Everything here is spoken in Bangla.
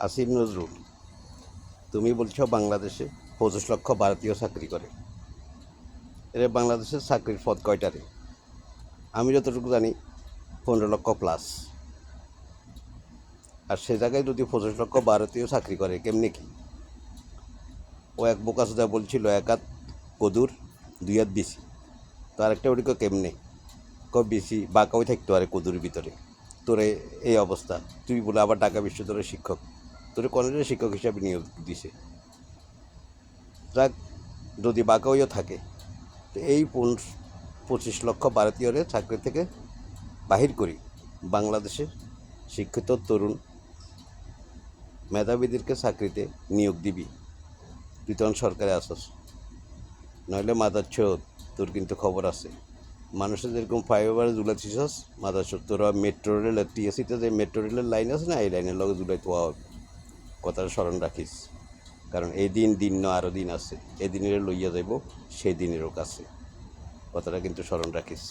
আসিফ নজরুল, তুমি বলছো বাংলাদেশে 25 লক্ষ ভারতীয় চাকরি করে। এর বাংলাদেশের চাকরির পদ কয়টা রে? আমি যতটুকু জানি 15 লক্ষ প্লাস। আর সে জায়গায় যদি 25 লক্ষ ভারতীয় চাকরি করে, কেমনে কি? ও এক বোকাচোদা বলছিল এক হাত কদুর 2 হাত বেশি। তো আরেকটা ওটি কেমনে বেশি বাঁকাও থাকতো আরে কদুর ভিতরে। তোরে এই অবস্থা, তুই বলে আবার ঢাকা বিশ্ববিদ্যালয়ের শিক্ষক, তোরে কলেজের শিক্ষক হিসাবে নিয়োগ দিছে। যাক, যদি বাঁকাওইও থাকে তো এই 25 লক্ষ ভারতীয়রে চাকরি থেকে বাহির করি বাংলাদেশের শিক্ষিত তরুণ মেধাবীদেরকে চাকরিতে নিয়োগ দিবি। তুই তখন সরকারে আসস, নইলে মাদাচ্ছ, তোর কিন্তু খবর আছে। মানুষের যেরকম ফ্লাইওভারে ঝুলাইছিস মাদাচ্ছ, তোরা মেট্রো রেলের টিএসিতে যে মেট্রো রেলের লাইন আছে না, এই লাইনের লগে ঝুলাই তোয়া হবে। কথাটা স্মরণ রাখিস, কারণ এই দিন না আরও দিন আছে। এই দিনের লইয়া যাইব সেই দিনেরও কাছে। কথাটা কিন্তু স্মরণ রাখিস।